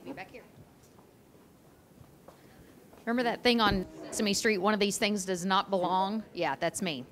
Maybe back here. Remember that thing on Sesame Street, one of these things does not belong? Yeah, that's me.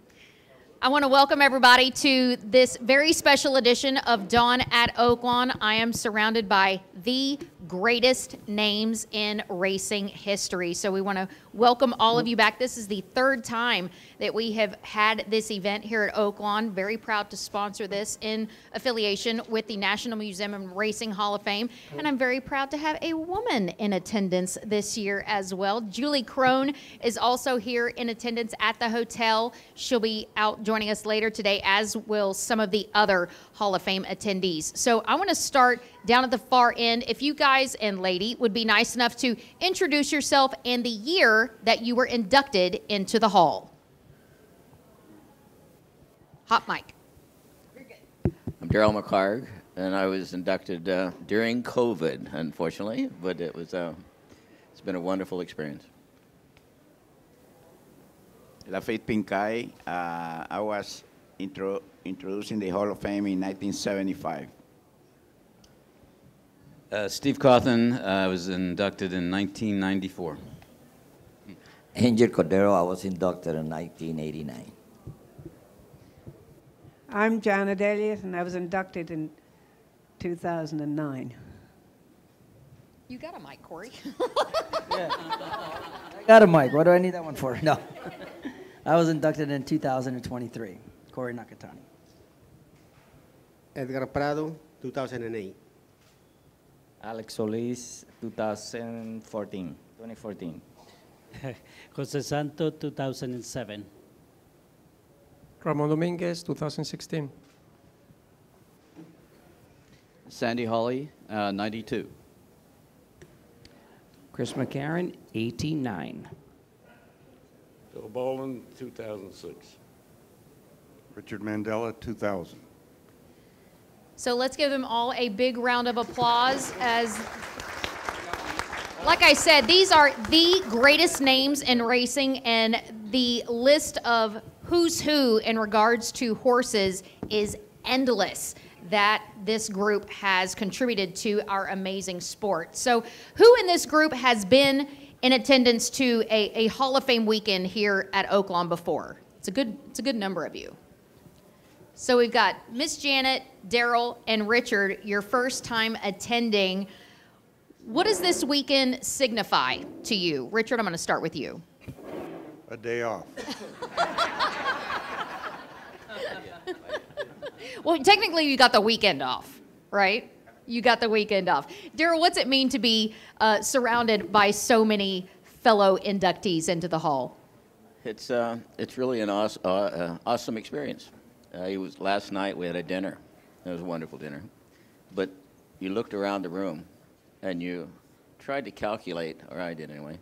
I want to welcome everybody to this very special edition of Dawn at Oaklawn. I am surrounded by the greatest names in racing history. So we want to welcome all of you back. This is the third time that we have had this event here at Oaklawn. Very proud to sponsor this in affiliation with the National Museum and Racing Hall of Fame. And I'm very proud to have a woman in attendance this year as well. Julie Crone is also here in attendance at the hotel. She'll be out joining us later today, as will some of the other Hall of Fame attendees. So I want to start down at the far end. If you guys and lady would be nice enough to introduce yourself and the year that you were inducted into the hall. Hot mic. I'm Daryl McCarg, and I was inducted during COVID, unfortunately, but it was it's been a wonderful experience. Lafayette Pincay, I was introduced in the Hall of Fame in 1975. Steve Cawthon, I was inducted in 1994. Angel Cordero, I was inducted in 1989. I'm Janet Elliott, and I was inducted in 2009. You got a mic, Corey. Yeah. I got a mic. What do I need that one for? No. I was inducted in 2023. Corey Nakatani. Edgar Prado, 2008. Alex Solis, 2014. Jose Santo, 2007. Ramon Dominguez, 2016. Sandy Hawley, 92. Chris McCarron, 89. Bill Boland, 2006. Richard Mandela, 2000. So let's give them all a big round of applause as, like I said, these are the greatest names in racing, and the list of who's who in regards to horses is endless that this group has contributed to our amazing sport. So who in this group has been in attendance to a Hall of Fame weekend here at Oaklawn before? It's a good number of you. So we've got Miss Janet, Daryl, and Richard, your first time attending. What does this weekend signify to you? Richard, I'm going to start with you. A day off. Well, technically you got the weekend off, right? You got the weekend off. Daryl, what's it mean to be surrounded by so many fellow inductees into the hall? It's really an awesome experience. Last night we had a dinner. It was a wonderful dinner. But you looked around the room and you tried to calculate, or I did anyway,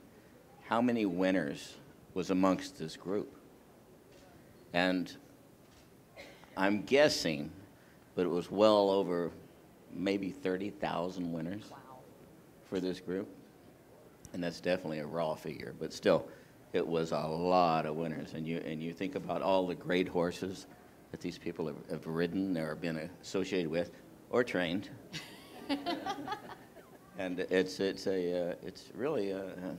how many winners was amongst this group. And I'm guessing, but it was well over maybe 30,000 winners for this group. And that's definitely a raw figure, but still, it was a lot of winners. And you think about all the great horses that these people have ridden or been associated with or trained. And it's really an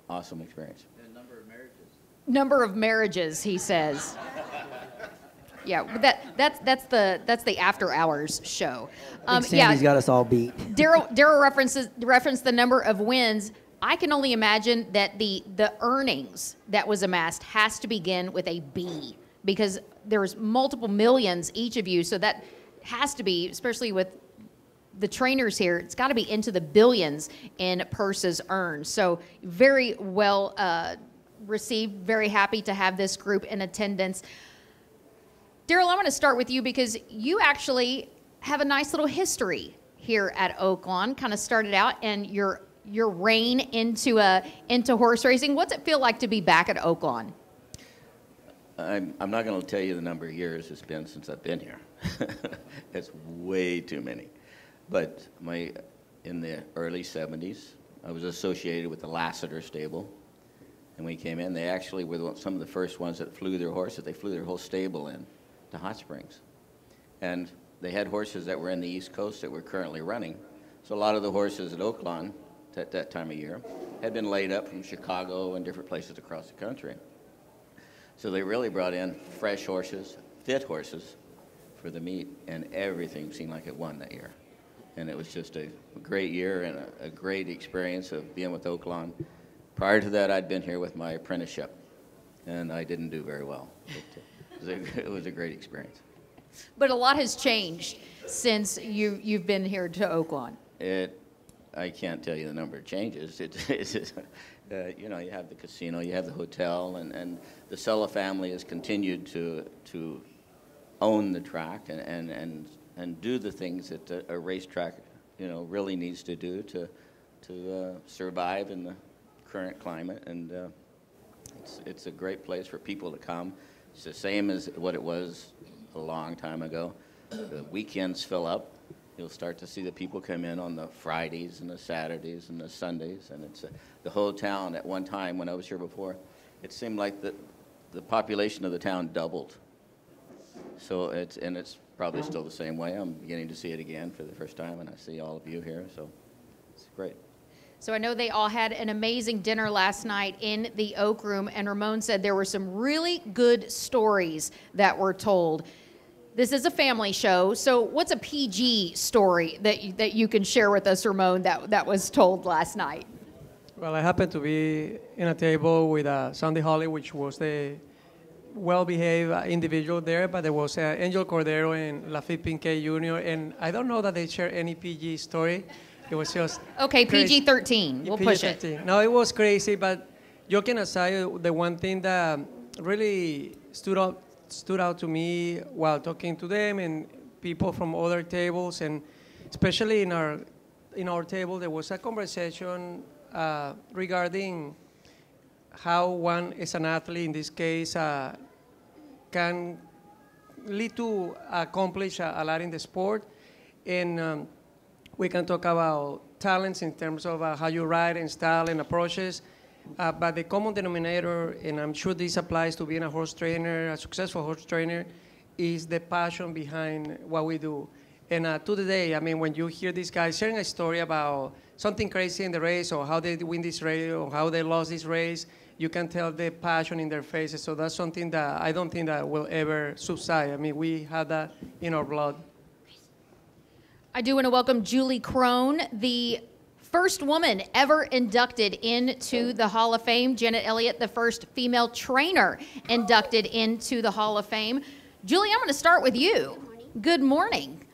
awesome experience. And a number of marriages. Number of marriages, he says. Yeah, that's the after hours show. Sandy's got us all beat. Daryl referenced the number of wins. I can only imagine that the earnings that was amassed has to begin with a B, because there's multiple millions each of you, so that has to be, especially with the trainers here, it's got to be into the billions in purses earned. So very well received, very happy to have this group in attendance. Daryl, I'm going to start with you because you actually have a nice little history here at Oaklawn. Kind of started out and your reign into horse racing. What's it feel like to be back at Oaklawn? I'm not going to tell you the number of years it's been since I've been here. It's way too many. But in the early 70s, I was associated with the Lassiter stable. And we came in, they actually were some of the first ones that flew their horses. They flew their whole stable in to Hot Springs. And they had horses that were in the East Coast that were currently running, So a lot of the horses at Oaklawn at that time of year had been laid up from Chicago and different places across the country. So they really brought in fresh horses, fit horses for the meet, and everything seemed like it won that year. And it was just a great year and a great experience of being with Oaklawn. Prior to that, I'd been here with my apprenticeship, and I didn't do very well. It was a great experience. But a lot has changed since you've been here to Oaklawn. I can't tell you the number of changes. You know, you have the casino, you have the hotel, and the Sella family has continued to own the track and do the things that a racetrack, you know, really needs to do to survive in the current climate. And it's a great place for people to come. It's the same as what it was a long time ago. The weekends fill up. You'll start to see the people come in on the Fridays and the Saturdays and the Sundays, and it's the whole town. At one time when I was here before, it seemed like the population of the town doubled. So it's probably still the same way. I'm beginning to see it again for the first time, and I see all of you here, so it's great. So I know they all had an amazing dinner last night in the Oak Room, and Ramon said there were some really good stories that were told. This is a family show, so what's a PG story that you can share with us, Ramon, that was told last night? Well, I happened to be in a table with Sandy Holly, which was the well-behaved individual there, but there was Angel Cordero and Lafitte Pincay Jr., and I don't know that they share any PG story. It was just okay, crazy. PG-13. We'll push it. No, it was crazy, but joking aside, the one thing that really stood out to me while talking to them and people from other tables, and especially in our table, there was a conversation regarding how one as an athlete, in this case, can lead to accomplish a lot in the sport. And we can talk about talents in terms of how you ride and style and approaches. But the common denominator, and I'm sure this applies to being a horse trainer, a successful horse trainer, is the passion behind what we do. And to the day, I mean, when you hear these guys sharing a story about something crazy in the race, or how they win this race, or how they lost this race, you can tell the passion in their faces. So that's something that I don't think that will ever subside. I mean, we have that in our blood. I do want to welcome Julie Crone, the first woman ever inducted into the Hall of Fame. Janet Elliott, the first female trainer inducted into the Hall of Fame. Julie, I'm going to start with you. Good morning.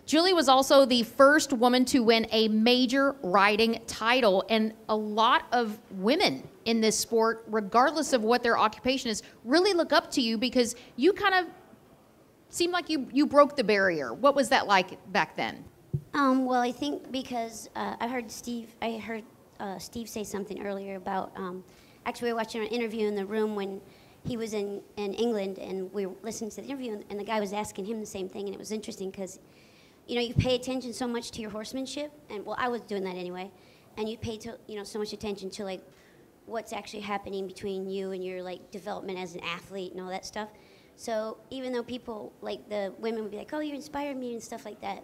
Julie was also the first woman to win a major riding title, and a lot of women in this sport, regardless of what their occupation is, really look up to you because you kind of seemed like you broke the barrier. What was that like back then? Well, I think because I heard Steve say something earlier about, actually we were watching an interview in the room when he was in England, and we were listening to the interview, and the guy was asking him the same thing, and it was interesting because, you know, you pay attention so much to your horsemanship, and well, I was doing that anyway, and you pay so much attention to like what's actually happening between you and your like development as an athlete and all that stuff. So even though people, like the women would be like, oh, you inspired me and stuff like that,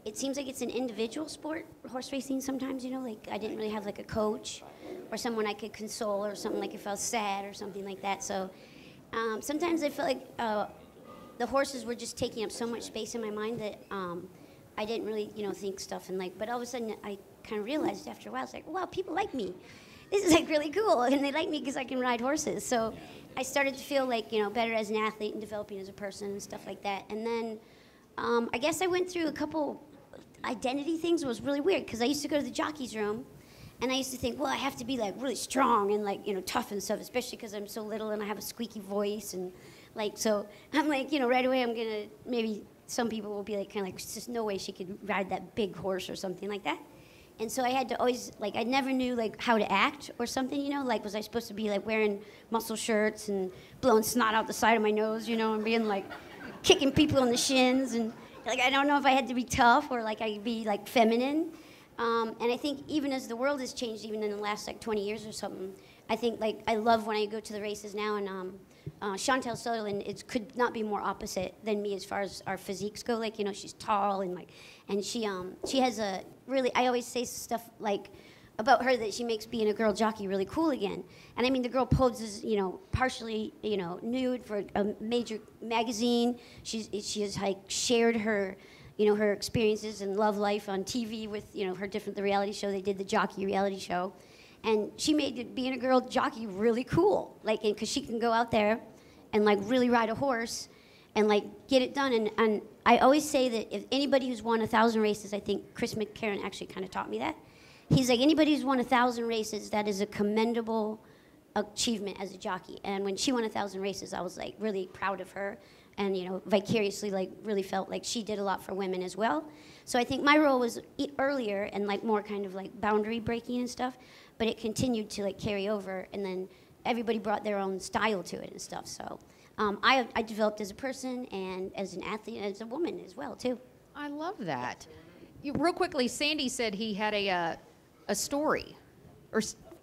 it seems like it's an individual sport, horse racing sometimes, you know, like I didn't really have like a coach or someone I could console or something, like if I was sad or something like that. So sometimes I felt like the horses were just taking up so much space in my mind that I didn't really, you know, think stuff. And like, but all of a sudden I kind of realized after a while, it's like, wow, people like me. This is like really cool, and they like me because I can ride horses. So I started to feel like, you know, better as an athlete and developing as a person and stuff like that. And then I guess I went through a couple identity things. It was really weird because I used to go to the jockey's room, and I used to think, well, I have to be like really strong and like, you know, tough and stuff, especially because I'm so little and I have a squeaky voice, and like, so I'm like, you know, right away I'm gonna, maybe some people will be like, kind of like, there's just no way she could ride that big horse or something like that. And so I had to always, like, I never knew, like, how to act or something, you know? Like, was I supposed to be, like, wearing muscle shirts and blowing snot out the side of my nose, you know, and being, like, kicking people in the shins? And, like, I don't know if I had to be tough or, like, I'd be, like, feminine. And I think even as the world has changed, even in the last like 20 years or something, I think like I love when I go to the races now, and Chantel Sutherland could not be more opposite than me as far as our physiques go. Like, you know, she's tall and like, and she has a really, I always say stuff like about her that she makes being a girl jockey really cool again. And I mean, the girl poses, you know, partially, you know, nude for a major magazine. She has like shared her, you know, her experiences and love life on TV with, you know, the reality show. They did the jockey reality show. And she made being a girl jockey really cool. Like, because she can go out there and like really ride a horse and like get it done. And I always say that if anybody who's won 1,000 races, I think Chris McCarron actually kind of taught me that. He's like, anybody who's won 1,000 races, that is a commendable achievement as a jockey. And when she won 1,000 races, I was like really proud of her, and you know, vicariously like really felt like she did a lot for women as well. So I think my role was earlier and like more kind of like boundary breaking and stuff, but it continued to like carry over, and then everybody brought their own style to it and stuff. So I developed as a person and as an athlete and as a woman as well too. I love that. Real quickly, Sandy said he had a story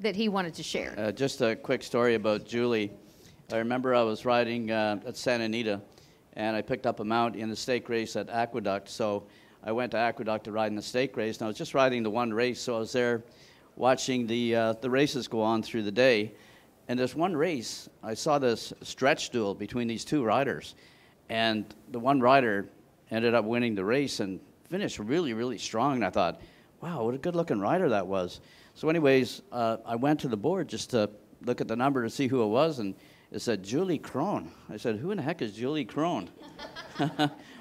that he wanted to share. Just a quick story about Julie. I remember I was riding at Santa Anita, and I picked up a mount in the stake race at Aqueduct. So I went to Aqueduct to ride in the stake race, and I was just riding the one race. So I was there watching the races go on through the day. And this one race, I saw this stretch duel between these two riders. And the one rider ended up winning the race and finished really, really strong. And I thought, wow, what a good-looking rider that was. So anyways, I went to the board just to look at the number to see who it was, and it said Julie Crone. I said, who in the heck is Julie Crone?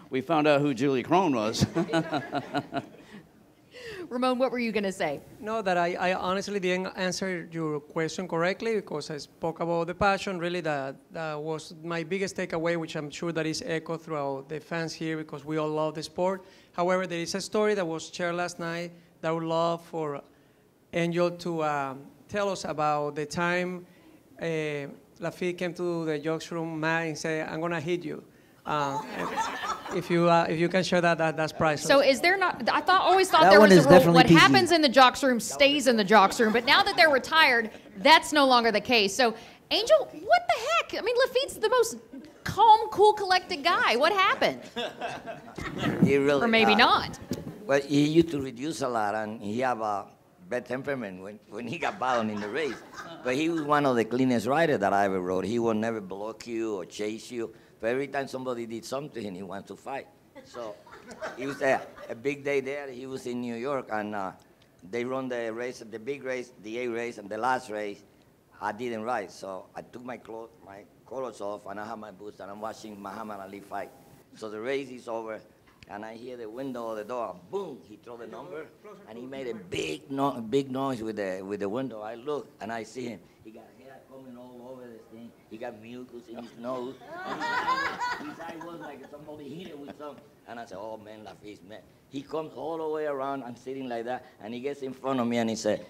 We found out who Julie Crone was. Ramon, what were you going to say? No, that I honestly didn't answer your question correctly, because I spoke about the passion. Really, that was my biggest takeaway, which I'm sure that is echoed throughout the fans here, because we all love the sport. However, there is a story that was shared last night that I would love for Angel to tell us about the time Lafitte came to the judge room mad and said, I'm going to hit you. If you can share that's priceless. So is there not, always thought That there one was is a rule, definitely what PG. happens in the jocks room stays in the jocks room, but now that they're retired, that's no longer the case. So Angel, what the heck? I mean, Lafitte's the most calm, cool, collected guy. What happened? He really, Or maybe not. Well, he used to reduce a lot, and he have a bad temperament when he got bottom in the race. But he was one of the cleanest riders that I ever rode. He would never block you or chase you. But every time somebody did something, he wanted to fight. So he was a big day there. He was in New York, and they run the race, the big race, the A race, and the last race. I didn't ride, so I took my clothes off, and I have my boots, and I'm watching Muhammad Ali fight. So the race is over, and I hear the window of the door, boom, he threw the number, and he made a big noise with the window. I look, and I see him. He got hair coming all over this thing. He got mucus in his nose. His eye was like somebody hit him with something. And I said, oh, man, Lafitte's man. He comes all the way around. I'm sitting like that, and he gets in front of me, and he said,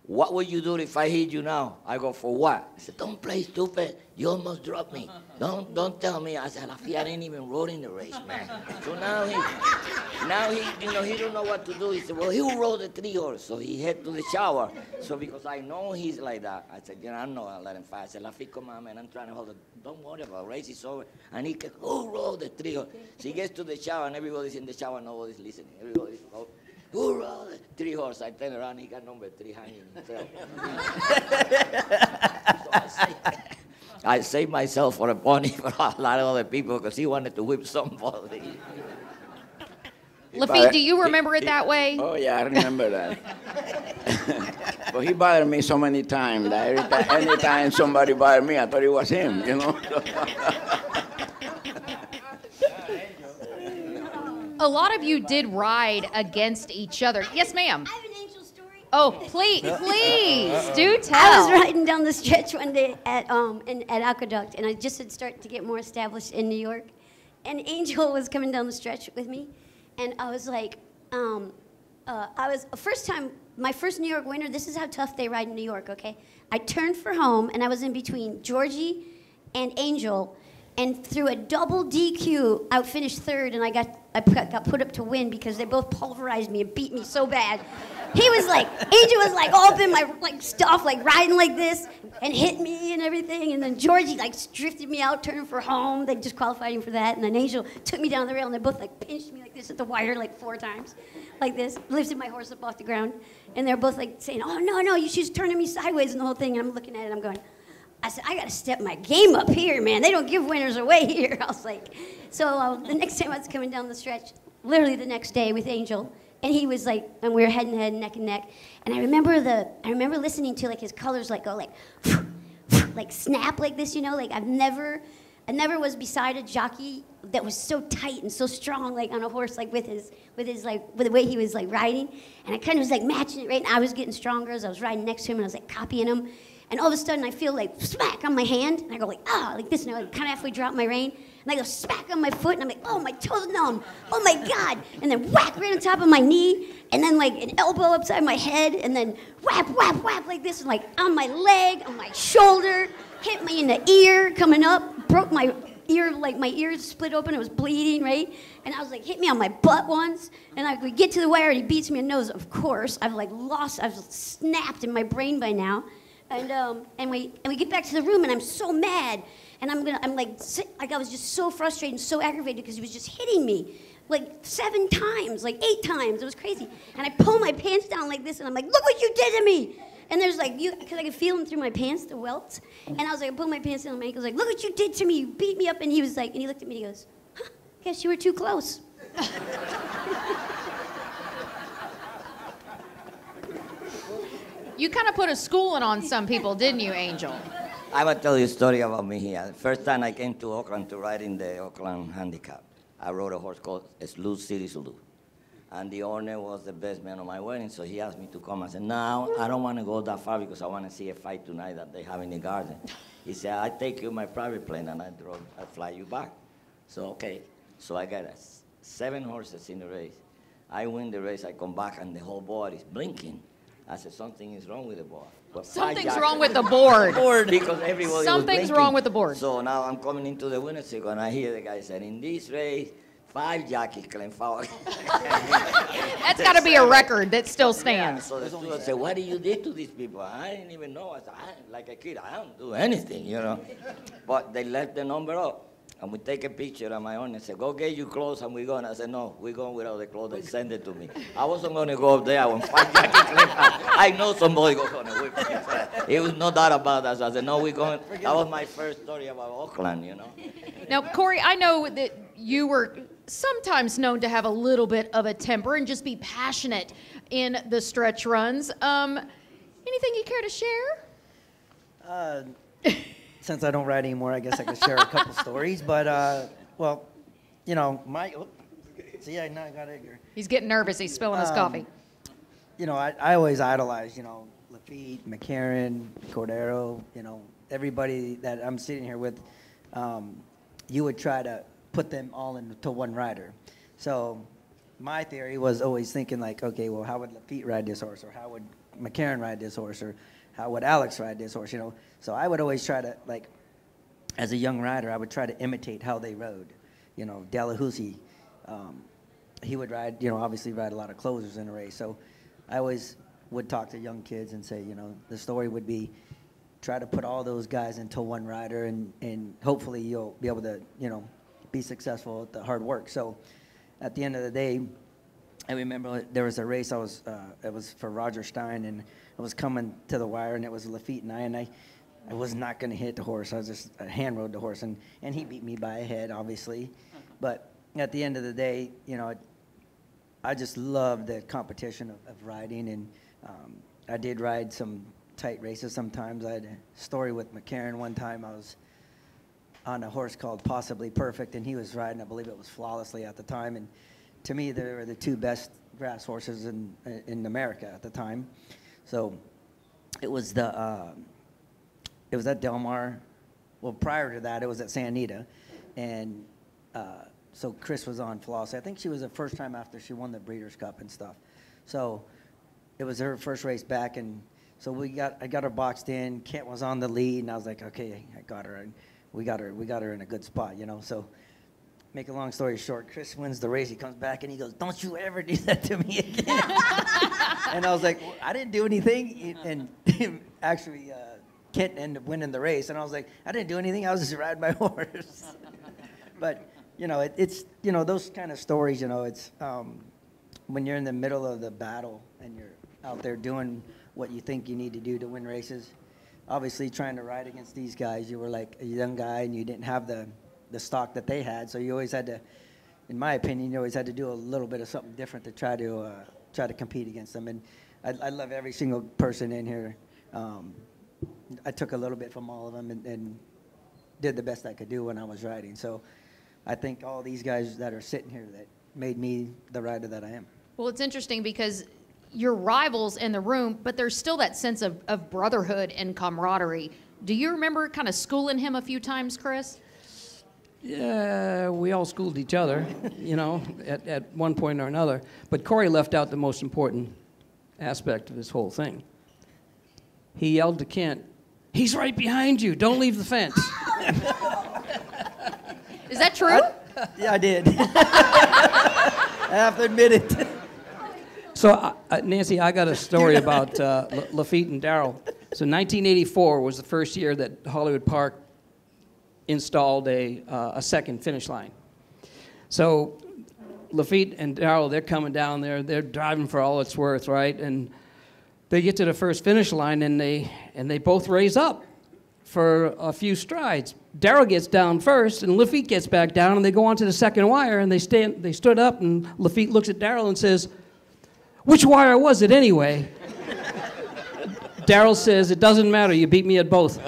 what would you do if I hit you now? I go, for what? I said, don't play stupid. You almost dropped me. Don't tell me. I said, Lafitte, I didn't even rode in the race, man. So now he, he don't know what to do. He said, well, he will roll the 3-horse. So he head to the shower. So because I know he's like that, I said, I'm not gonna let him fight. I said, Lafitte, come on, man. I'm trying to hold it. Don't worry about it. Race is over. And he can, roll the 3-horse. So he gets to the shower, and everybody's in the shower, nobody's listening. Everybody's, who rolled the 3-horse? I turn around, he got number 3 hanging himself. So I saved myself for a pony for a lot of other people because he wanted to whip somebody. Lafitte, do you remember it that way? Oh, yeah, I remember that. But he bothered me so many times that anytime somebody bothered me, I thought it was him, A lot of you did ride against each other. Yes, ma'am. I have an Angel story. Oh, please do tell. I was riding down the stretch one day at Aqueduct, and I just had started to get more established in New York. And Angel was coming down the stretch with me, and I was like, my first New York winter. This is how tough they ride in New York. Okay, I turned for home, and I was in between Georgie and Angel, And through a double DQ, I finished third, and I got put up to win because they both pulverized me and beat me so bad. He was like, Angel was like all up in my stuff, like riding like this, and hit me and everything. And then Georgie like drifted me out, turning for home. They disqualified him for that. And then Angel took me down the rail, and they both like pinched me like this at the wire like 4 times, like this, lifted my horse up off the ground. And they're both like saying, "Oh no, you should turning me sideways," and the whole thing. And I'm looking at it, I'm going, I said, I got to step my game up here, man. They don't give winners away here. I was like, so the next time I was coming down the stretch, literally the next day with Angel, and he was like, and we were head and head, neck and neck. And I remember listening to like his colors like go like, like snap like this, you know, like I never was beside a jockey that was so tight and so strong, like on a horse, like with the way he was like riding. And I kind of was like matching it, right? And I was getting stronger as I was riding next to him, and I was like copying him. And all of a sudden, I feel like smack on my hand, and I go like, like this, and I kind of halfway drop my rein, and I go smack on my foot, and I'm like, oh, my toe's numb, oh my God, and then whack right on top of my knee, and then like an elbow upside my head, and then whap, whap, whap like this, and like on my leg, on my shoulder, hit me in the ear coming up, broke my ear, like my ears split open, it was bleeding, right? And I was like, hit me on my butt once, and we get to the wire, and he beats me in the nose, of course, I've snapped in my brain by now. And we get back to the room, and I'm so mad, and I'm like I was just so frustrated and so aggravated because he was just hitting me like 7 times, like 8 times. It was crazy. And I pull my pants down like this, and I'm like, look what you did to me. And there's like, because I could feel him through my pants, the welts. And I was like, I pull my pants down, and my ankles like, look what you did to me. You beat me up. And he was like, and he looked at me, and he goes, huh, guess you were too close. You kind of put a schooling on some people, didn't you, Angel? I will tell you a story about me here. The first time I came to Oaklawn to ride in the Oaklawn Handicap, I rode a horse called Slew City Zulu. And the owner was the best man of my wedding, so he asked me to come. I said, no, I don't want to go that far because I want to see a fight tonight that they have in the garden. He said, I take you in my private plane and I fly you back. So, okay. So I got 7 horses in the race. I win the race, I come back, and the whole board is blinking. I said, something is wrong with the board. But something's wrong with the board. Because everybody Something's wrong with the board. So now I'm coming into the winner's circle, and I hear the guy saying, in this race, 5 jockeys claim foul. That's got to be a record that still stands. Yeah, so the steward said, what did you do to these people? I didn't even know. I said, like a kid, I don't do anything, you know. But they left the number up. And we take a picture of my own and say, go get your clothes and we're going. I said, no, we're going without the clothes. They send it to me. I wasn't going to go up there when 5 jockeys claim foul. I know somebody was going to whip me. It was no doubt about that. So I said, no, we're going. That was my first story about Oaklawn, you know. Now, Corey, I know that you were sometimes known to have a little bit of a temper and just be passionate in the stretch runs. Anything you care to share? Since I don't ride anymore, I guess I could share a couple stories. But, well, you know, see, now I got it here. He's getting nervous. He's spilling his coffee. You know, I always idolized, you know, Lafitte, McCarran, Cordero, you know, everybody that I'm sitting here with. You would try to put them all into one rider. So my theory was always thinking like, okay, well, how would Lafitte ride this horse? Or how would McCarran ride this horse? Or how would Alex ride this horse, you know? So I would always try to, like, as a young rider, I would try to imitate how they rode. You know, Delahousie, he would ride, you know, obviously ride a lot of closers in a race. So I always would talk to young kids and say, you know, the story would be try to put all those guys into one rider and hopefully you'll be able to, you know, be successful at the hard work. So at the end of the day, I remember there was a race it was for Roger Stein, and I was coming to the wire, and it was Lafitte and I was not going to hit the horse. I was just hand rode the horse, and he beat me by a head, obviously. But at the end of the day, you know, I just loved the competition of riding, and I did ride some tight races sometimes. I had a story with McCarran one time. I was on a horse called Possibly Perfect, and he was riding, I believe it was Flawlessly at the time, and to me, they were the 2 best grass horses in America at the time. So it was at Del Mar. Well, prior to that, it was at Santa Anita, and so Chris was on Flawlessly. I think she was the first time after she won the Breeders' Cup and stuff. So it was her first race back, and so I got her boxed in. Kent was on the lead, and I was like, okay, I got her. And we got her in a good spot, you know. So, make a long story short, Chris wins the race. He comes back and he goes, "Don't you ever do that to me again." And I was like, well, I didn't do anything. And actually, Kent ended up winning the race. And I was like, I didn't do anything. I was just riding my horse. But, you know, it's, you know, those kind of stories, you know, it's when you're in the middle of the battle and you're out there doing what you think you need to do to win races. Obviously, trying to ride against these guys, you were like a young guy and you didn't have the stock that they had. So you always had to, in my opinion, you always had to do a little bit of something different to try to compete against them. And I love every single person in here. I took a little bit from all of them and did the best I could do when I was riding. So I think all these guys that are sitting here that made me the rider that I am. Well, it's interesting because you're rivals in the room, but there's still that sense of brotherhood and camaraderie. Do you remember kind of schooling him a few times, Chris? Yeah, we all schooled each other, you know, at one point or another. But Corey left out the most important aspect of this whole thing. He yelled to Kent, "He's right behind you. Don't leave the fence." Is that true? Yeah, I did. I have to admit it. So, Nancy, I got a story about Lafitte and Darrell. So 1984 was the first year that Hollywood Park installed a second finish line. So Lafitte and Darrell, they're coming down there. They're driving for all it's worth, right? And they get to the first finish line, and they both raise up for a few strides. Darrell gets down first, and Lafitte gets back down, and they go on to the second wire, and they stood up, and Lafitte looks at Darrell and says, "Which wire was it anyway?" Darrell says, "It doesn't matter. You beat me at both."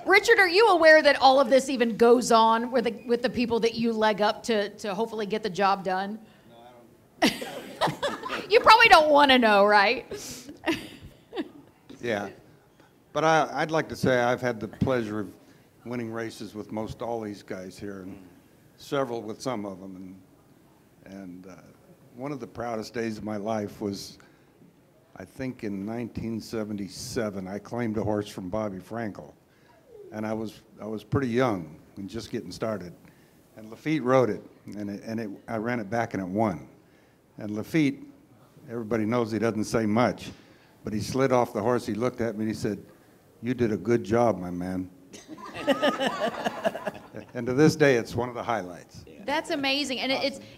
Richard, are you aware that all of this even goes on with the people that you leg up to hopefully get the job done? No, I don't. You probably don't want to know, right? Yeah. But I'd like to say I've had the pleasure of winning races with most all these guys here, and several with some of them. And one of the proudest days of my life was, I think in 1977, I claimed a horse from Bobby Frankel. And I was pretty young and just getting started. And Lafitte rode it, and I ran it back and it won. And Lafitte, everybody knows he doesn't say much, but he slid off the horse, he looked at me and he said, "You did a good job, my man." And to this day, it's one of the highlights. That's amazing. And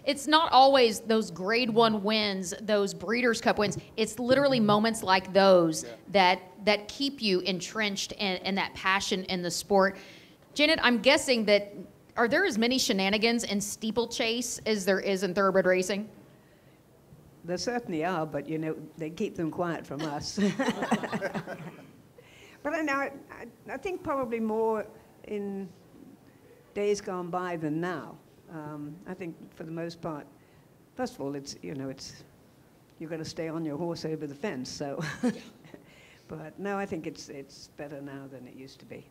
it's not always those grade 1 wins, those Breeders' Cup wins. It's literally moments like those that keep you entrenched in that passion in the sport. Janet, I'm guessing that, are there as many shenanigans in steeplechase as there is in thoroughbred racing? There certainly are, but, you know, they keep them quiet from us. But I think probably more in days gone by than now. I think for the most part, first of all, you've got to stay on your horse over the fence. So, but no, I think it's better now than it used to be.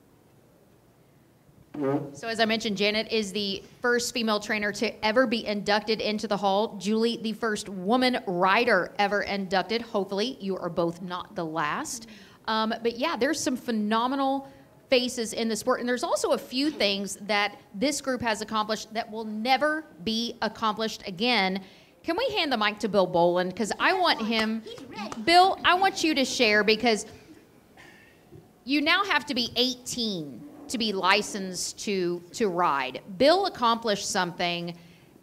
So as I mentioned, Janet is the first female trainer to ever be inducted into the Hall. Julie, the first woman rider ever inducted. Hopefully, you are both not the last. But yeah, there's some phenomenal faces in the sport. And there's also a few things that this group has accomplished that will never be accomplished again. Can we hand the mic to Bill Boland? Because I want him, Bill, I want you to share, because you now have to be 18 to be licensed to ride. Bill accomplished something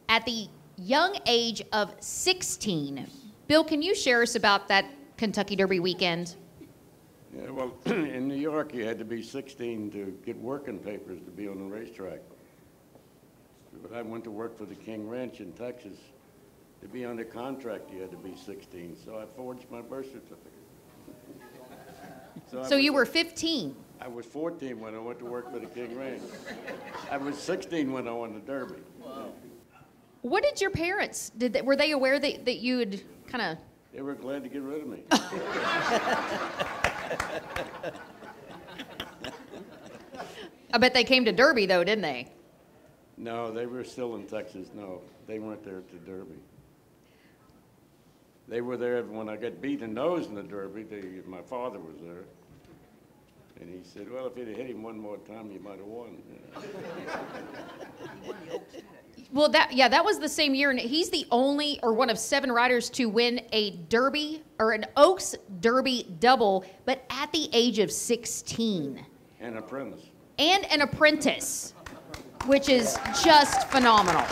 at the young age of 16. Bill, can you share us about that Kentucky Derby weekend? Yeah, well, in New York, you had to be 16 to get working papers to be on the racetrack. But I went to work for the King Ranch in Texas. To be under contract, you had to be 16, so I forged my birth certificate. So you were 15? I was 14 when I went to work for the King Ranch. I was 16 when I won the Derby. Wow. What did your parents, were they aware that you had kind of... They were glad to get rid of me. I bet they came to Derby, though, didn't they? No, they were still in Texas. No, they weren't there at the Derby. They were there when I got beat in the nose in the Derby. My father was there. And he said, well, if you'd have hit him one more time, you might have won. Well, that was the same year, and he's the only or one of 7 riders to win a Derby or an Oaks Derby double, but at the age of 16. And apprentice. And an apprentice, which is just phenomenal.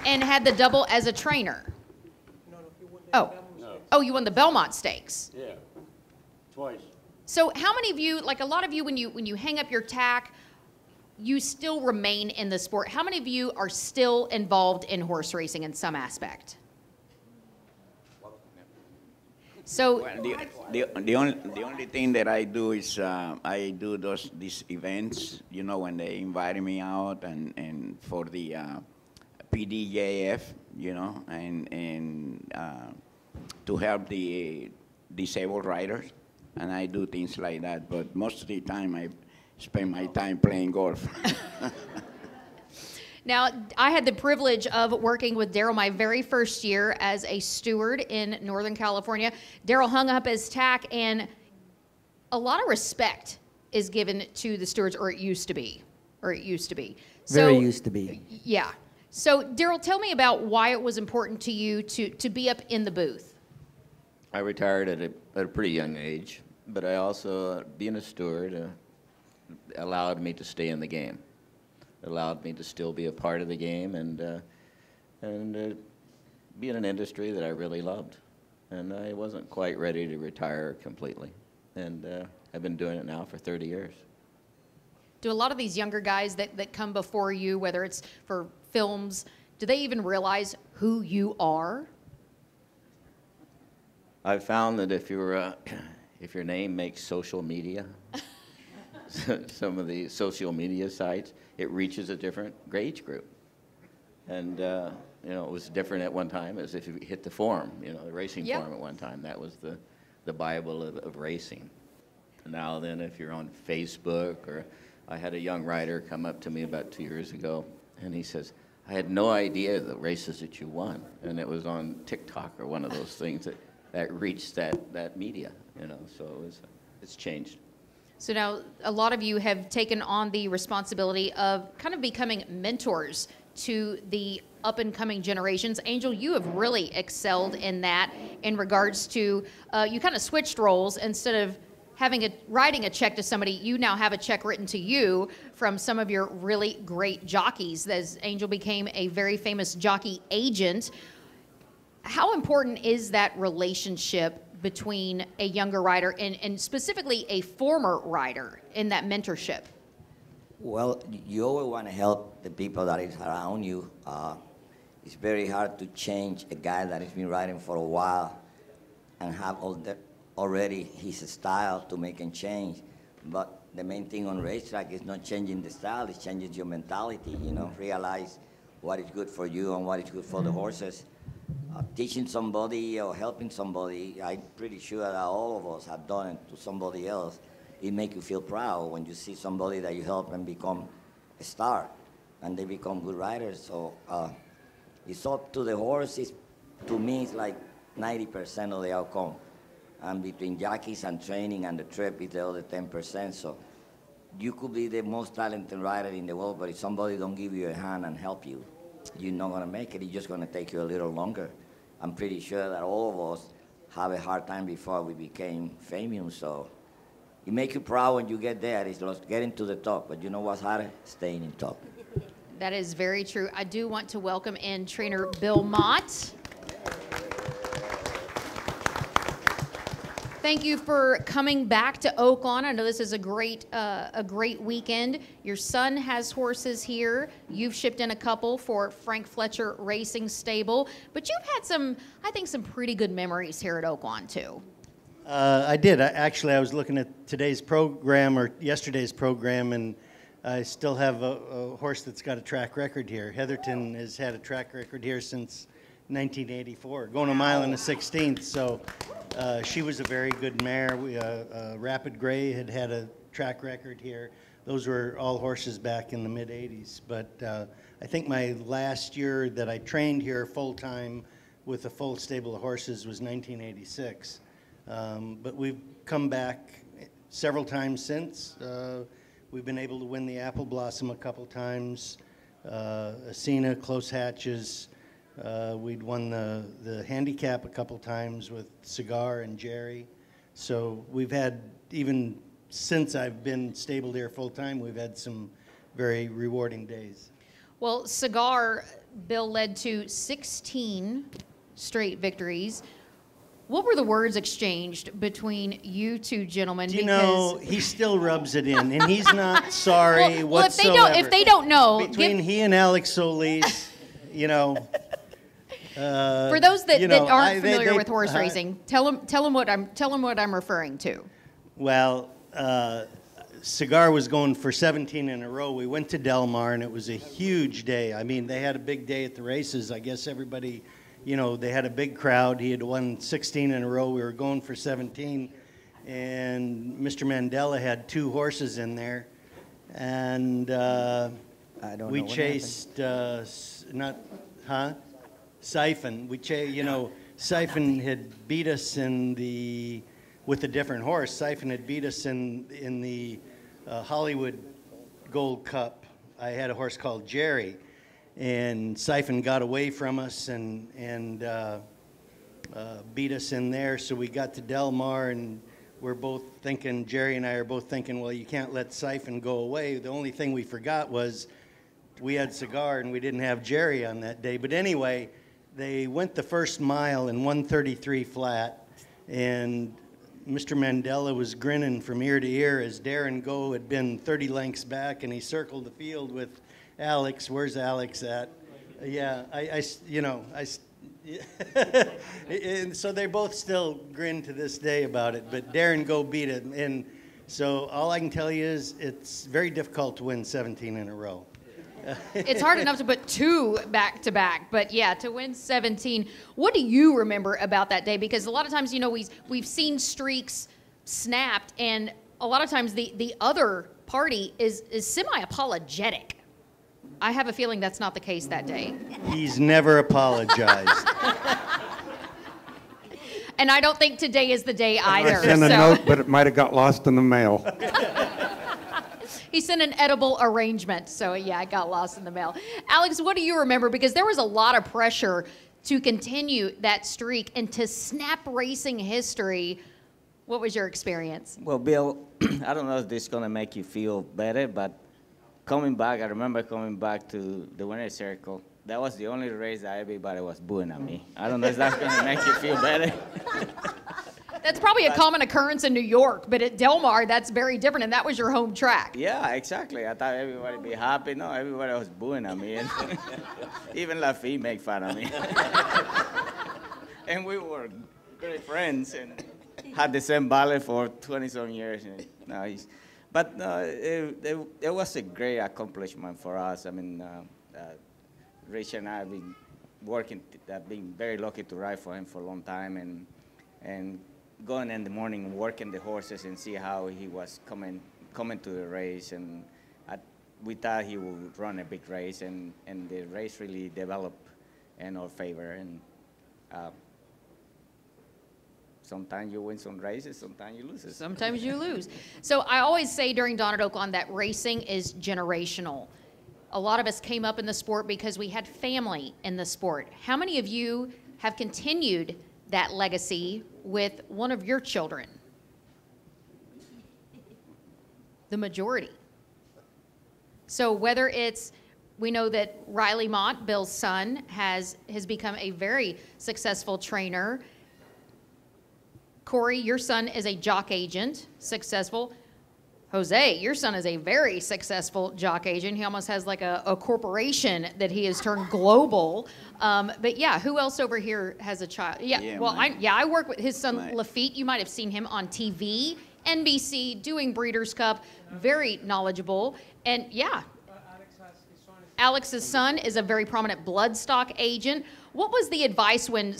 And had the double as a trainer. Oh, you won the Belmont Stakes. Yeah, twice. So how many of you, like a lot of you, when you hang up your tack, you still remain in the sport. How many of you are still involved in horse racing in some aspect? So well, the only thing that I do is I do these events, you know, when they invite me out and for the PDJF, you know, and to help the disabled riders, and I do things like that. But most of the time, I spend my time playing golf. Now, I had the privilege of working with Daryl my very first year as a steward in Northern California. Daryl hung up his tack, and a lot of respect is given to the stewards, or it used to be. Very used to be. Yeah. So, Daryl, tell me about why it was important to you to be up in the booth. I retired at a pretty young age, but I also, being a steward, allowed me to stay in the game. Allowed me to still be a part of the game and be in an industry that I really loved. And I wasn't quite ready to retire completely. And I've been doing it now for 30 years. Do a lot of these younger guys that come before you, whether it's for films, do they even realize who you are? I've found that if your name makes social media, some of the social media sites, it reaches a different age group. And, you know, it was different at one time as if you hit the forum, you know, the racing forum at one time. That was the Bible of racing. Now then, if you're on Facebook, or I had a young rider come up to me about 2 years ago, and he says, I had no idea the races that you won. And it was on TikTok or one of those things that reached that media, you know, so it's changed. So now a lot of you have taken on the responsibility of kind of becoming mentors to the up-and-coming generations. Angel, you have really excelled in that in regards to, you kind of switched roles. Instead of writing a check to somebody, you now have a check written to you from some of your really great jockeys, as Angel became a very famous jockey agent. How important is that relationship between a younger rider and specifically a former rider in that mentorship? Well, you always want to help the people that is around you. It's very hard to change a guy that has been riding for a while and have already his style to make him change. But the main thing on racetrack is not changing the style, it's changing your mentality, you know, realize what is good for you and what is good for the horses. Teaching somebody or helping somebody, I'm pretty sure that all of us have done it to somebody else. It makes you feel proud when you see somebody that you help and become a star, and they become good riders. So it's up to the horses. To me, it's like 90% of the outcome. And between jockeys and training and the trip is the other 10%. So you could be the most talented rider in the world, but if somebody don't give you a hand and help you, you're not going to make it. It's just going to take you a little longer. I'm pretty sure that all of us have a hard time before we became famous. So it makes you proud when you get there. It's just getting to the top. But you know what's harder? Staying in top. That is very true. I do want to welcome in trainer Bill Mott. Thank you for coming back to Oaklawn. I know this is a great weekend. Your son has horses here. You've shipped in a couple for Frank Fletcher Racing Stable, but you've had some pretty good memories here at Oaklawn too. I did. I was looking at today's program or yesterday's program, and I still have a horse that's got a track record here. Heatherton has had a track record here since 1984, going a mile and a 16th. So she was a very good mare. Rapid Gray had a track record here. Those were all horses back in the mid-'80s. But I think my last year that I trained here full-time with a full stable of horses was 1986. But we've come back several times since. We've been able to win the Apple Blossom a couple times, Ascena, Close Hatches. We'd won the handicap a couple times with Cigar and Jerry. So we've had, even since I've been stabled here full time, we've had some very rewarding days. Well, Cigar, Bill, led to 16 straight victories. What were the words exchanged between you two gentlemen? You know, he still rubs it in, and he's not sorry well, whatsoever. if they don't know, between he and Alex Solis, you know. For those that aren't familiar with horse racing, tell them what I'm referring to. Well, Cigar was going for 17 in a row. We went to Del Mar, and it was a huge day. I mean, they had a big day at the races. I guess everybody, you know, they had a big crowd. He had won 16 in a row. We were going for 17, and Mr. Mandela had 2 horses in there, and we chased Siphon. Siphon had beat us with a different horse. Siphon had beat us in the Hollywood Gold Cup. I had a horse called Jerry, and Siphon got away from us and beat us in there. So we got to Del Mar, and we're both thinking, Jerry and I are both thinking, well, you can't let Siphon go away. The only thing we forgot was we had Cigar and we didn't have Jerry on that day. But anyway, they went the first mile in 133 flat, and Mr. Mandela was grinning from ear to ear as Darren Go had been 30 lengths back, and he circled the field with Alex. Where's Alex at? Yeah, and so they both still grin to this day about it, but Darren Go beat it. And so all I can tell you is it's very difficult to win 17 in a row. It's hard enough to put 2 back to back, but yeah, to win 17. What do you remember about that day? Because a lot of times, you know, we've seen streaks snapped, and a lot of times the other party is semi-apologetic. I have a feeling that's not the case that day. He's never apologized. And I don't think today is the day either. I sent a note, but it might have got lost in the mail. He sent an edible arrangement, so yeah, it got lost in the mail. Alex, what do you remember? Because there was a lot of pressure to continue that streak and to snap racing history. What was your experience? Well, Bill, I don't know if this is going to make you feel better, but coming back, I remember coming back to the winner's circle. That was the only race that everybody was booing at me. I don't know if that's going to make you feel better. That's probably a common occurrence in New York, but at Del Mar, that's very different, and that was your home track. Yeah, exactly. I thought everybody would be happy. No, everybody was booing at me. And even Lafitte made fun of me. And we were great friends and had the same ballet for 20-some years. But it was a great accomplishment for us. I mean, Rich and I have been working, been very lucky to ride for him for a long time, and going in the morning, working the horses and see how he was coming to the race, and we thought he would run a big race, and the race really developed in our favor. And sometimes you win some races, sometimes you lose. Sometimes you lose. So I always say during Dawn at Oaklawn that racing is generational. A lot of us came up in the sport because we had family in the sport. How many of you have continued that legacy with one of your children? The majority. So whether it's, we know that Riley Mott, Bill's son, has become a very successful trainer. Corey, your son is a jock agent, successful. Jose, your son is a very successful jock agent. He almost has like a corporation that he has turned global. But yeah, who else over here has a child? Yeah, I work with his son Lafitte. You might have seen him on TV, NBC, doing Breeders' Cup. Very knowledgeable. And yeah, Alex's son is a very prominent bloodstock agent. What was the advice when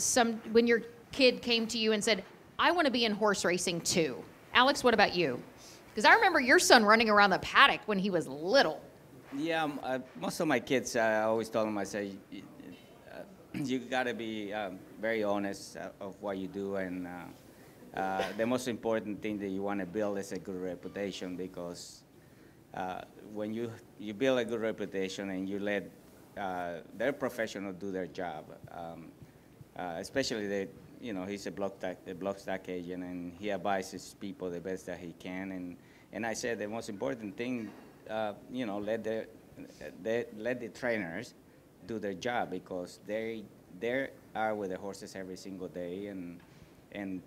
your kid came to you and said, I want to be in horse racing too? Alex, what about you? Because I remember your son running around the paddock when he was little. Yeah, most of my kids, I always told them, I say, you got to be very honest of what you do, and the most important thing that you want to build is a good reputation, because when you build a good reputation and you let their professional do their job, especially he's a block stock agent, and he advises people the best that he can. And I said the most important thing, let the trainers do their job, because they are with the horses every single day, and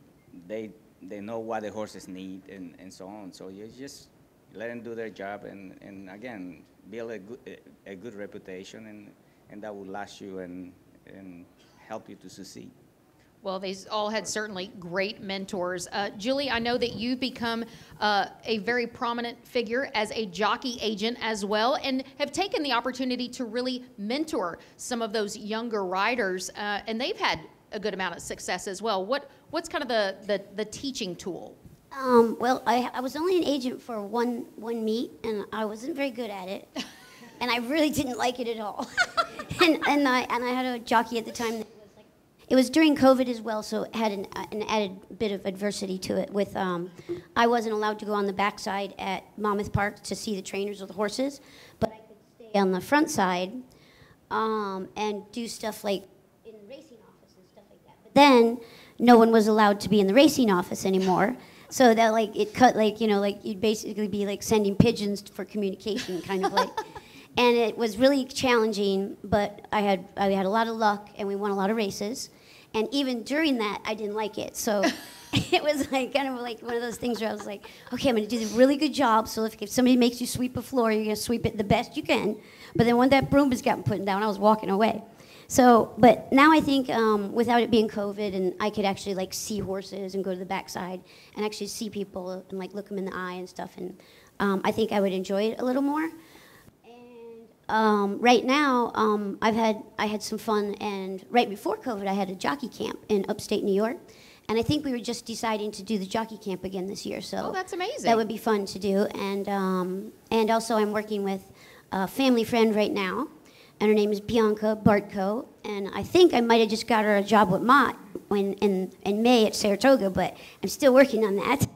they know what the horses need and so on. So you just let them do their job, and again, build a good reputation, and that will last you and help you to succeed. Well, they all had certainly great mentors. Julie, I know that you've become a very prominent figure as a jockey agent as well, and have taken the opportunity to really mentor some of those younger riders, and they've had a good amount of success as well. What's kind of the teaching tool? Well, I was only an agent for one meet, and I wasn't very good at it, and I really didn't like it at all. and I had a jockey at the time that was like, it was during COVID as well, so it had an added bit of adversity to it. With I wasn't allowed to go on the backside at Monmouth Park to see the trainers or the horses, but I could stay on the front side and do stuff like in the racing office and stuff like that. But then no one was allowed to be in the racing office anymore. So that like it cut like you'd basically be like sending pigeons for communication, kind of like, and it was really challenging. But I had a lot of luck, and we won a lot of races, and even during that I didn't like it. So it was like kind of like one of those things where I was like, okay, I'm going to do a really good job. So if somebody makes you sweep a floor, you're going to sweep it the best you can. But then when that broom was gotten put down, I was walking away. So, but now I think without it being COVID, and I could actually like see horses and go to the backside and actually see people and like look them in the eye and stuff, and I think I would enjoy it a little more. And right now, I had some fun, and right before COVID, I had a jockey camp in upstate New York, and I think we were just deciding to do the jockey camp again this year. So that's amazing. That would be fun to do, and also I'm working with a family friend right now. And her name is Bianca Bartko, and I think I might have just got her a job with Mott in May at Saratoga, but I'm still working on that.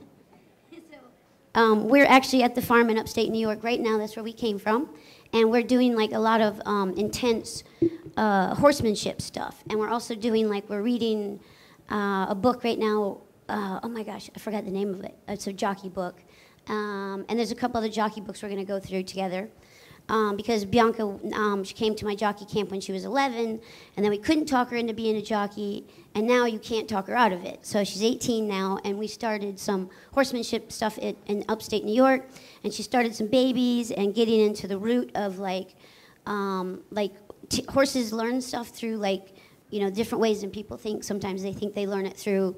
So, we're actually at the farm in upstate New York right now. That's where we came from, and we're doing like a lot of intense horsemanship stuff. And we're also doing we're reading a book right now. Oh my gosh, I forgot the name of it. It's a jockey book, and there's a couple other jockey books we're going to go through together. Because Bianca, she came to my jockey camp when she was 11, and then we couldn't talk her into being a jockey, and now you can't talk her out of it. So she's 18 now, and we started some horsemanship stuff in upstate New York, and she started some babies and getting into the root of horses learn stuff through different ways than people think. Sometimes they think they learn it through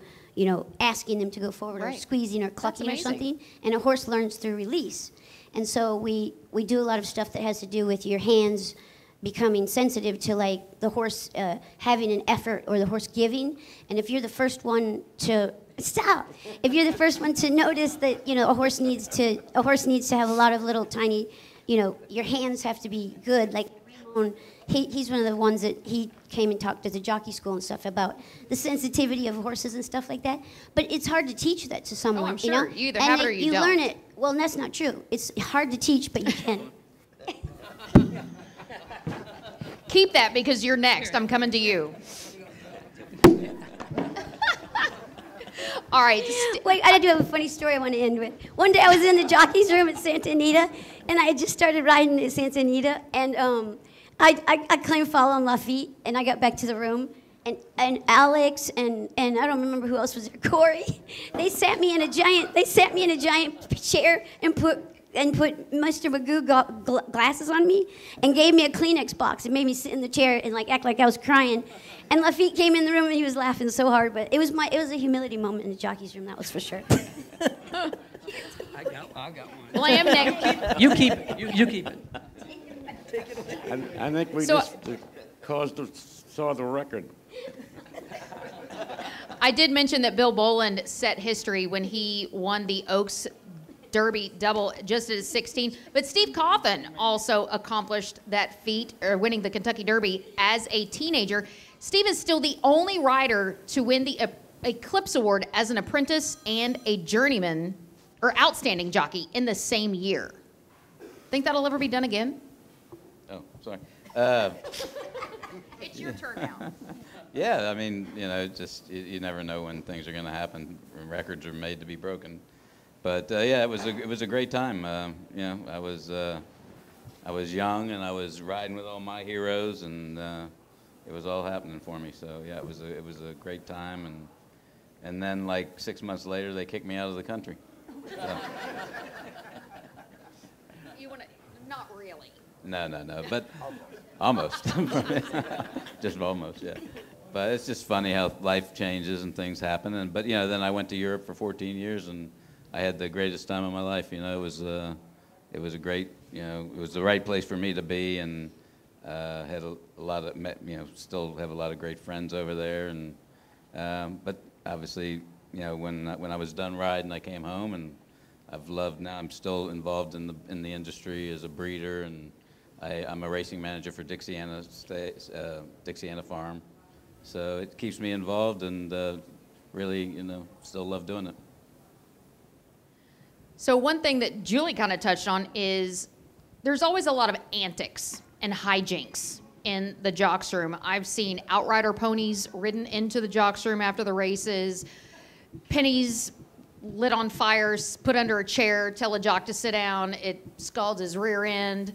asking them to go forward or squeezing or clucking or something, and a horse learns through release. And so we do a lot of stuff that has to do with your hands becoming sensitive to the horse having an effort or the horse giving. And if you're the first one to if you're the first one to notice that a horse needs to have a lot of little tiny, your hands have to be good. Like Ramon, he's one of the ones that he came and talked at the jockey school and stuff about the sensitivity of horses and stuff like that. But it's hard to teach that to someone. Oh, I'm sure. You either have it or you don't. don't. Learn it. Well, that's not true. It's hard to teach, but you can. Keep that, because you're next. I'm coming to you. All right. Wait, I do have a funny story I want to end with. One day I was in the jockey's room at Santa Anita, and I had just started riding at Santa Anita, and I claimed foul on Lafitte, and I got back to the room, and Alex and I don't remember who else was there, Corey. They sat me in a giant chair and put Mr. Magoo glasses on me and gave me a Kleenex box and made me sit in the chair and act like I was crying. And Lafitte came in the room and he was laughing so hard, but it was a humility moment in the jockey's room, that was for sure. I got one. Well, I am next. You keep it. You keep it. I think we just saw the record. I did mention that Bill Boland set history when he won the Oaks Derby double just at 16. But Steve Coffin also accomplished that feat, or winning the Kentucky Derby as a teenager. Steve is still the only rider to win the a Clips Award as an apprentice and a journeyman or outstanding jockey in the same year. Think that'll ever be done again? Oh, sorry. It's your turn now. Yeah, I mean, you know, just you never know when things are going to happen. Records are made to be broken. But yeah, it was a great time. You know, I was young and I was riding with all my heroes, and it was all happening for me. So yeah, it was a great time. And then like 6 months later, they kicked me out of the country. So. You want to? Not really. No, but almost. Just almost, yeah. But it's just funny how life changes and things happen. But you know, then I went to Europe for 14 years, and I had the greatest time of my life. You know, it was a great, you know, it was the right place for me to be, and had a lot of, you know, still have a lot of great friends over there. And but obviously, you know, when I was done riding, I came home, and I've loved. Now I'm still involved in the industry as a breeder, and I'm a racing manager for Dixiana Farm. So it keeps me involved, and really, you know, still love doing it. So one thing that Julie kind of touched on is there's always a lot of antics and hijinks in the jocks room. I've seen outrider ponies ridden into the jocks room after the races, pennies lit on fires, put under a chair, tell a jock to sit down, it scalds his rear end.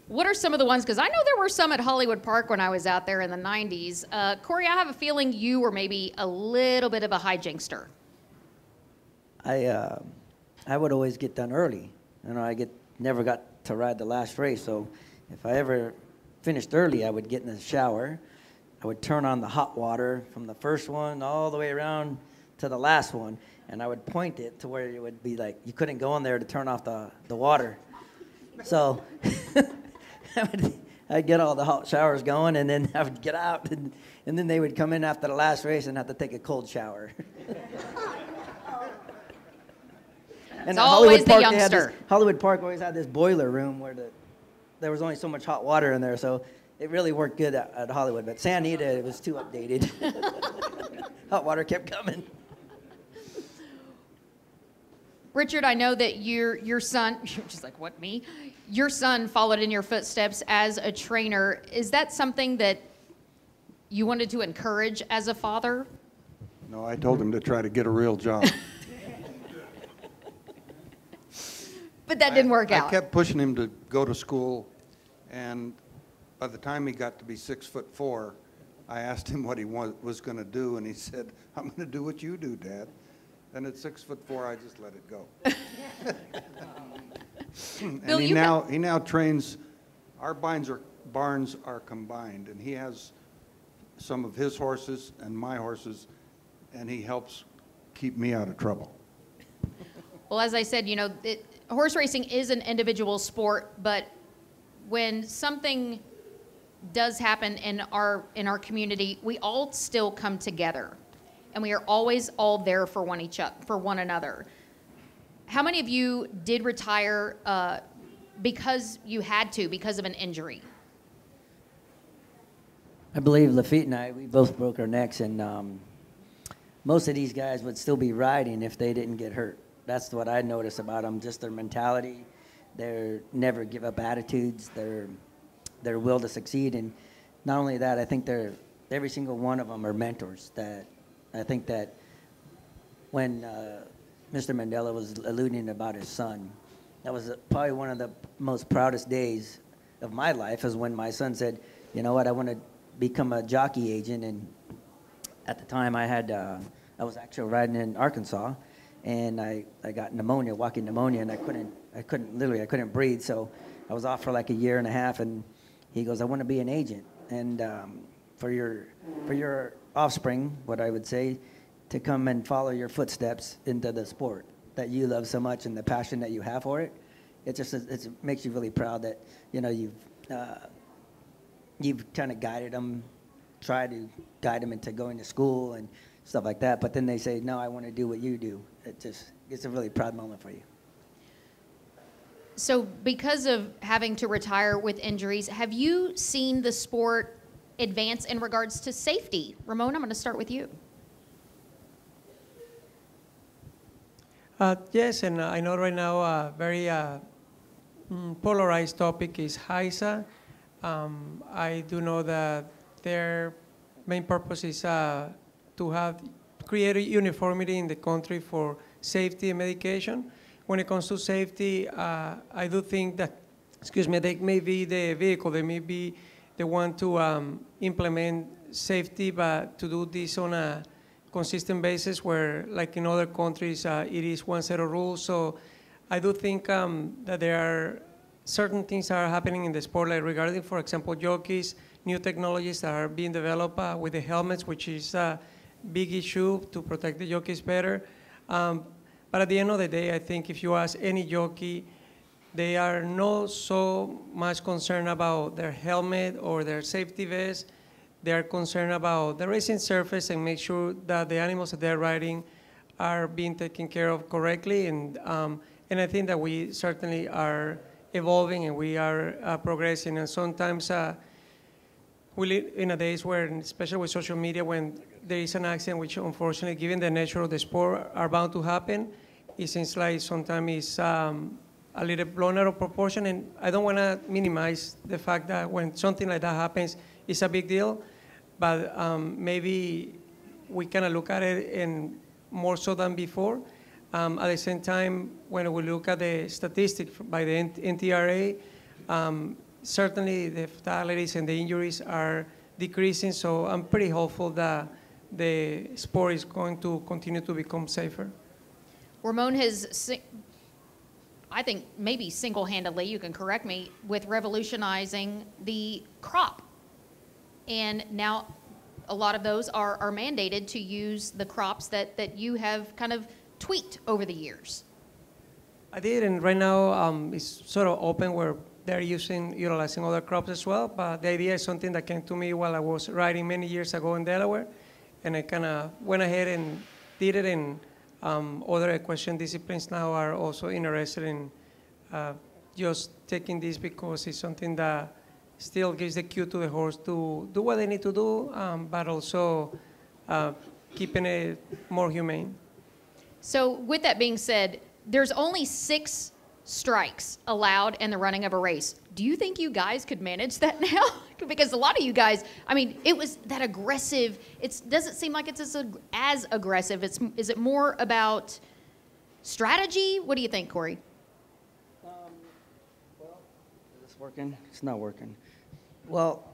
What are some of the ones, because I know there were some at Hollywood Park when I was out there in the 90s. Corey, I have a feeling you were maybe a little bit of a hijinkster. I would always get done early. You know, never got to ride the last race, so if I ever finished early, I would get in the shower. I would turn on the hot water from the first one all the way around to the last one, and I would point it to where it would be like you couldn't go in there to turn off the water. So I'd get all the hot showers going, and then I would get out, and then they would come in after the last race and have to take a cold shower. And always the youngster. Hollywood Park always had this boiler room where there was only so much hot water in there, so it really worked good at Hollywood. But Santa Anita, it was too updated. Hot water kept coming. Richard, I know that your son, just like, what, me? Your son followed in your footsteps as a trainer. Is that something that you wanted to encourage as a father? No, I told him to try to get a real job. But that didn't work out. I kept pushing him to go to school, and by the time he got to be 6'4", I asked him what he was going to do, and he said, "I'm going to do what you do, Dad." And at 6'4", I just let it go. And Bill, he now trains. Our barns are combined, and he has some of his horses and my horses, and he helps keep me out of trouble. Well, as I said, you know, horse racing is an individual sport, but when something does happen in our community, we all still come together, and we are always all there for one another. How many of you did retire because you had to, because of an injury? I believe Lafitte and I, we both broke our necks, and most of these guys would still be riding if they didn't get hurt. That's what I notice about them, just their mentality, their never give up attitudes, their will to succeed. And not only that, I think every single one of them are mentors. That I think that when Mr. Mandela was alluding about his son, that was probably one of the most proudest days of my life, is when my son said, "You know what, I want to become a jockey agent." And at the time I was actually riding in Arkansas, and I got pneumonia, walking pneumonia, and I couldn't breathe. So I was off for like a year and a half, and he goes, "I want to be an agent, and for your offspring, what I would say, to come and follow your footsteps into the sport that you love so much and the passion that you have for it. It makes you really proud that, you know, you've kind of guided them, tried to guide them into going to school and stuff like that. But then they say, no, I want to do what you do. It's a really proud moment for you." So because of having to retire with injuries, have you seen the sport advance in regards to safety? Ramon, I'm going to start with you. Yes, and I know right now a very polarized topic is HISA. I do know that their main purpose is to have create a uniformity in the country for safety and medication. When it comes to safety, I do think that, excuse me, they may be the vehicle, they may be the one to implement safety, but to do this on a consistent basis where, like in other countries, it is one set of rules. So I do think that there are certain things that are happening in the sport, like regarding, for example, jockeys, new technologies that are being developed with the helmets, which is a big issue to protect the jockeys better. But at the end of the day, I think if you ask any jockey, they are not so much concerned about their helmet or their safety vest. They are concerned about the racing surface and make sure that the animals that they're riding are being taken care of correctly. And I think that we certainly are evolving and we are progressing. And sometimes we live in a days where, especially with social media, when there is an accident, which unfortunately, given the nature of the sport, are bound to happen, it seems like sometimes it's a little blown out of proportion. And I don't want to minimize the fact that when something like that happens, it's a big deal. But maybe we kind of look at it in more so than before. At the same time, when we look at the statistics by the NTRA, certainly the fatalities and the injuries are decreasing. So I'm pretty hopeful that the sport is going to continue to become safer. Ramon has, I think, maybe single-handedly, you can correct me, with revolutionizing the crop. And now a lot of those are mandated to use the crops that you have kind of tweaked over the years. I did, and right now it's sort of open where they're utilizing other crops as well. But the idea is something that came to me while I was riding many years ago in Delaware. And I kind of went ahead and did it, and other equestrian disciplines now are also interested in just taking this because it's something that still gives the cue to the horse to do what they need to do, but also keeping it more humane. So with that being said, there's only 6 strikes allowed in the running of a race. Do you think you guys could manage that now? Because a lot of you guys, I mean, it was that aggressive. It doesn't seem like it's as aggressive. Is it more about strategy? What do you think, Corey? Well, is this working? It's not working. Well,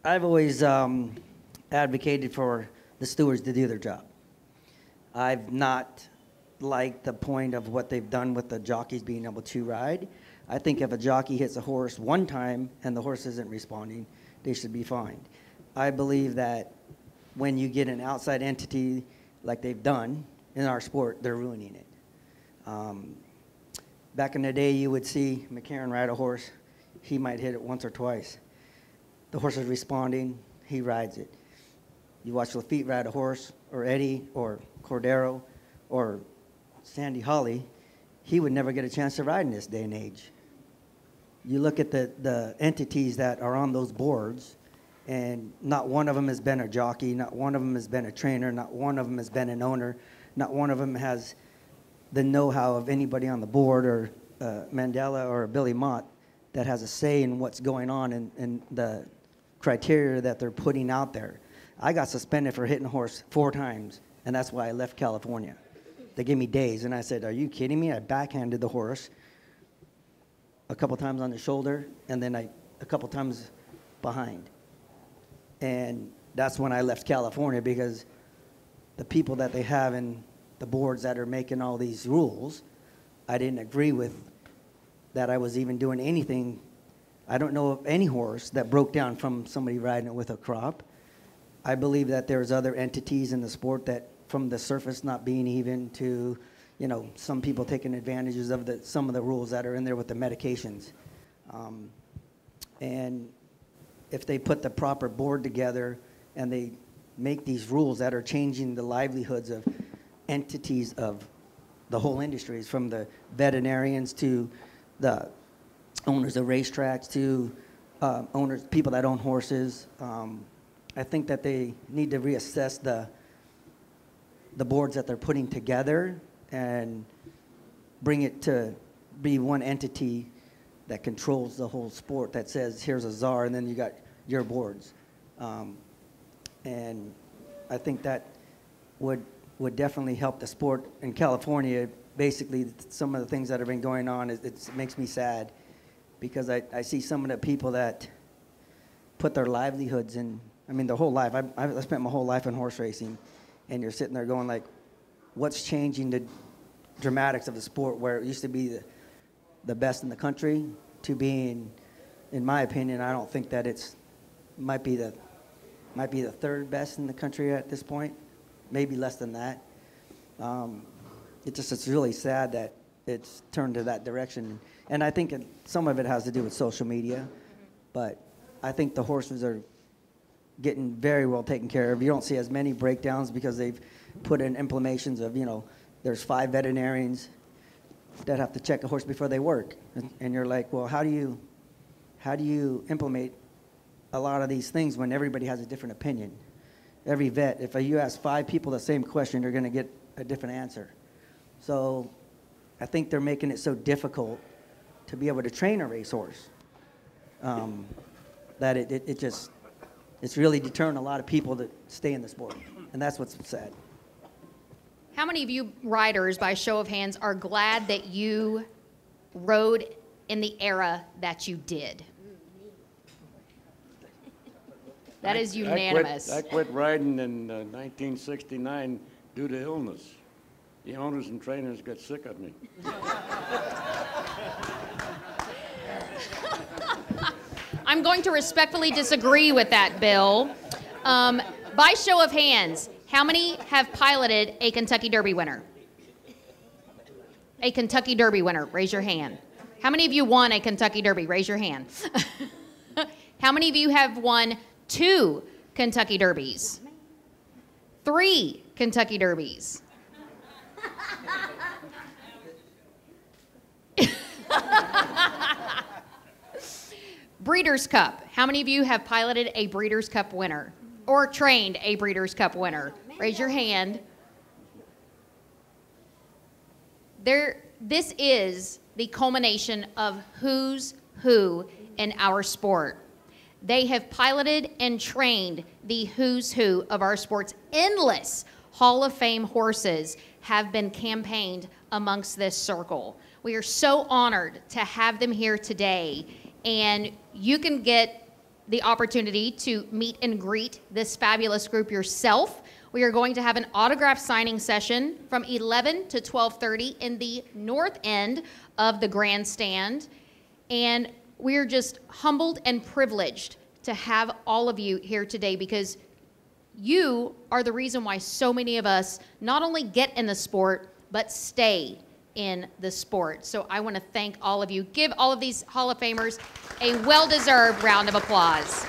I've always advocated for the stewards to do their job. I've not liked the point of what they've done with the jockeys being able to ride. I think if a jockey hits a horse one time and the horse isn't responding, they should be fined. I believe that when you get an outside entity like they've done in our sport, they're ruining it. Back in the day, you would see McCarron ride a horse. He might hit it once or twice. The horse is responding, he rides it. You watch Lafitte ride a horse, or Eddie, or Cordero, or Sandy Holly, he would never get a chance to ride in this day and age. You look at the entities that are on those boards, and not one of them has been a jockey, not one of them has been a trainer, not one of them has been an owner, not one of them has the know-how of anybody on the board, or Mandela or Billy Mott, that has a say in what's going on and the criteria that they're putting out there. I got suspended for hitting a horse 4 times, and that's why I left California. They gave me days, and I said, are you kidding me? I backhanded the horse a couple times on the shoulder, and then a couple times behind. And that's when I left California, because the people that they have in the boards that are making all these rules, I didn't agree with that I was even doing anything. I don't know of any horse that broke down from somebody riding it with a crop. I believe that there's other entities in the sport that, from the surface not being even to, you know, some people taking advantages of some of the rules that are in there with the medications. And if they put the proper board together and they make these rules that are changing the livelihoods of entities of the whole industries, from the veterinarians to the owners of racetracks to people that own horses, I think that they need to reassess the boards that they're putting together and bring it to be one entity that controls the whole sport, that says, here's a czar, and then you got your boards. And I think that would definitely help the sport in California. Basically, some of the things that have been going on, it makes me sad, because I see some of the people that put their livelihoods in, I mean, their whole life. I spent my whole life in horse racing, and you're sitting there going like, what's changing the dramatics of the sport, where it used to be the best in the country, to being, in my opinion, I don't think that might be the third best in the country at this point, maybe less than that. It's really sad that it's turned to that direction. And I think some of it has to do with social media, but I think the horses are getting very well taken care of. You don't see as many breakdowns because they've put in implementations of, there's 5 veterinarians that have to check a horse before they work. And you're like, well, how do you implement a lot of these things when everybody has a different opinion? Every vet, if you ask 5 people the same question, you're going to get a different answer. So I think they're making it so difficult to be able to train a racehorse that it's really deterring a lot of people to stay in the sport. And that's what's sad. How many of you riders, by show of hands, are glad that you rode in the era that you did? That is unanimous. I quit riding in 1969 due to illness. The owners and trainers got sick of me. I'm going to respectfully disagree with that, Bill. By show of hands, how many have piloted a Kentucky Derby winner? A Kentucky Derby winner, raise your hand. How many of you won a Kentucky Derby? Raise your hand. How many of you have won 2 Kentucky Derbies? 3 Kentucky Derbies? Breeders' Cup. How many of you have piloted a Breeders' Cup winner or trained a Breeders' Cup winner? Raise your hand. This is the culmination of who's who in our sport. They have piloted and trained the who's who of our sports. Endless Hall of Fame horses have been campaigned amongst this circle. We are so honored to have them here today, and you can get the opportunity to meet and greet this fabulous group yourself. We are going to have an autograph signing session from 11 to 12:30 in the north end of the grandstand, and we're just humbled and privileged to have all of you here today, because you are the reason why so many of us not only get in the sport, but stay in the sport. So I want to thank all of you. Give all of these Hall of Famers a well-deserved round of applause.